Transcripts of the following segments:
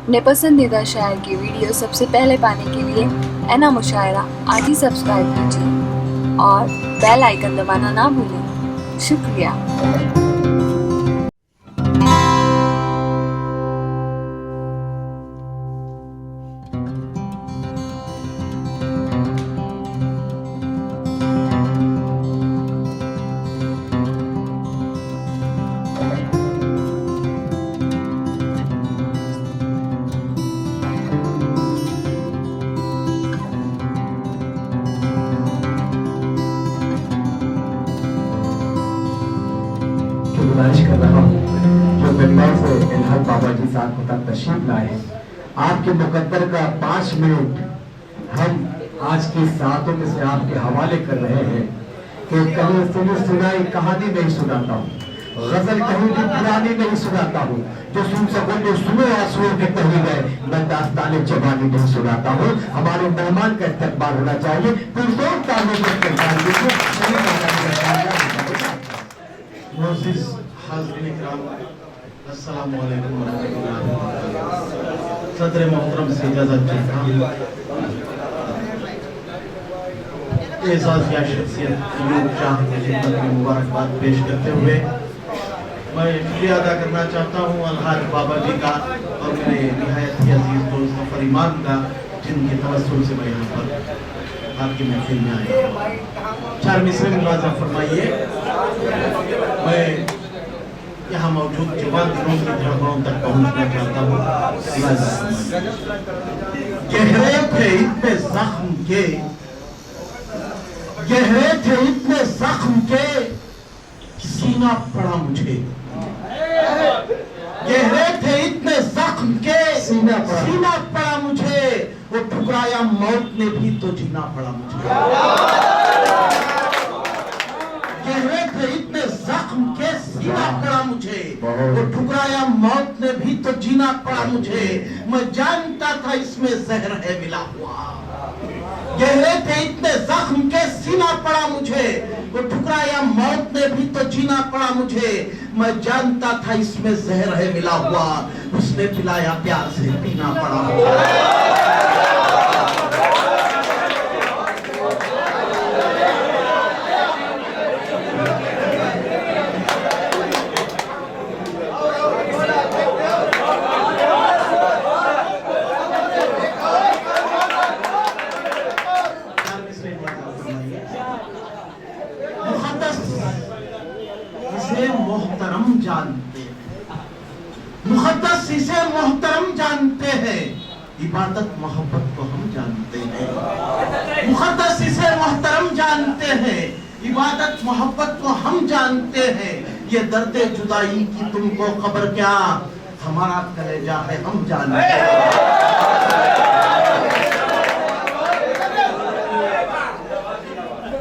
अपने पसंदीदा शायर की वीडियो सबसे पहले पाने के लिए एना मुशायरा आज ही सब्सक्राइब कीजिए और बेल आइकन दबाना ना भूलें। शुक्रिया। गुजारिश कर रहा हूँ जो मुंबई से इल्हाद बाबा जी साथ होकर तशरीफ लाए, आपके मुकद्दर का 5 मिनट हम आज की सातों में से आपके हवाले कर रहे हैं कि कहीं सुनी सुनाई कहानी नहीं सुनाता हूँ, गजल कहीं भी पुरानी नहीं सुनाता हूँ, जो सुन सको तो सुनो आंसुओं के कहीं गए, मैं दास्तान जवानी नहीं सुनाता हूँ। हमारे मेहमान का इस्तकबाल होना चाहिए, पुरजोर तालियों का इस्तकबाल मोअज़्ज़िज़ हाज़रीन इकराम, अस्सलामु अलैकुम व रहमतुल्लाह। सदर मोहतरम से इजाज़त चाहता हूँ। एज़ाज़ या शख्सियत अयूब शाह की खिदमत में मुबारकबाद पेश करते हुए मैं शुक्रिया अदा करना चाहता हूँ अलहाज बाबा जी का और मेरे निहायत ही अजीज़ दोस्त ज़फ़र इमाम का, जिनके तवस्सुल से मैं यहाँ पर आपकी महफिल में आया। 4 मिसरे मुलाज़ा फरमाइए। मैं यहाँ मौजूद जवान दिनों की जगहों तक पहुँचना चाहता हूँ। गहरे थे इतने ज़ख्म के, गहरे थे इतने ज़ख्म के, सीना पड़ा मुझे। गहरे थे इतने ज़ख्म के, सीना पड़ा मुझे। वो ठुकराया मौत ने भी तो जीना पड़ा मुझे। गहरे थे इतने ज़ख्म के, सीना पड़ा मुझे। वो ठुकराया मौत ने भी तो जीना पड़ा मुझे। मैं जानता था इसमें जहर है मिला हुआ। गहरे थे इतने ज़ख्म के, सीना पड़ा मुझे। वो ठुकराया मौत ने भी तो जीना पड़ा मुझे। मैं जानता था इसमें जहर है मिला हुआ। उसने पिलाया प्यार से पीना पड़ा मुझे। मोहतरम जानते हैं, मुक़द्दस इसे मोहतरम जानते हैं, इबादत मोहब्बत को हम जानते हैं। मुक़द्दस इसे मोहतरम जानते हैं, इबादत मोहब्बत को हम जानते हैं। ये दर्दे जुदाई की तुमको खबर क्या, हमारा कलेजा है हम जानते हैं।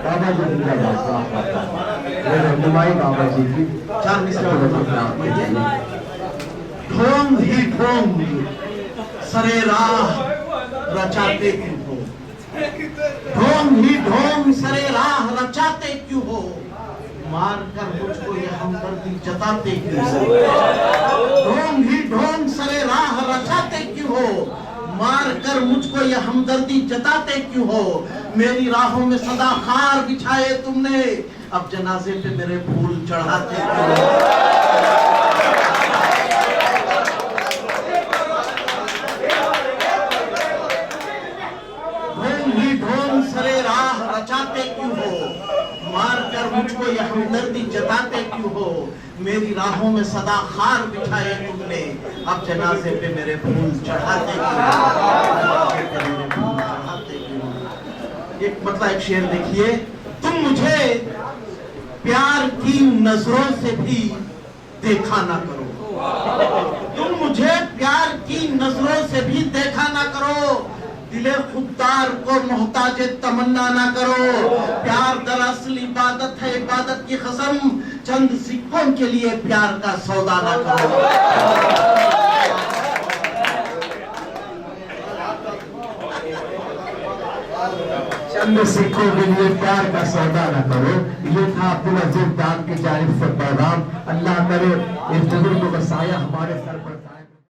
बाबा जी रहनुमाई बाबा जी की 4 मिसरे ढोंग ही ढोंग सरे राह रचाते क्यों हो, ढोंग ही ढोंग सरे राह रचाते क्यों हो, मार कर मुझको ये हमदर्दी जताते क्यों हो। ढोंग ही ढोंग सरे राह रचाते क्यों हो, मार कर मुझको ये हमदर्दी जताते क्यों हो। मेरी राहों में सदा खार बिछाए तुमने, अब जनाजे पे मेरे फूल चढ़ाते क्यों हो। ढोंग ही ढोंग सरे राह रचाते क्यों हो, मार कर मुझको ये हमदर्दी जताते क्यों हो। मेरी राहों में सदा खार बिछाए तुमने, अब जनाजे पे मेरे फूल चढ़ाते क्यों हो। एक मतलब एक शेर देखिए, तुम मुझे प्यार की नजरों से भी देखा ना करो, तुम मुझे प्यार की नजरों से भी देखा ना करो, दिले खुददार को मोहताज तमन्ना ना करो। प्यार दरअसल इबादत है, इबादत की कसम, चंद सिक्कों के लिए प्यार का सौदा ना करो। चंद सिक्कों के लिए प्यार का सौदा न करो। ये था अब्दुल अजीज दाद की जानिब से पैगाम। अल्लाह करे इस बुजुर्ग को बसाया हमारे सर पर।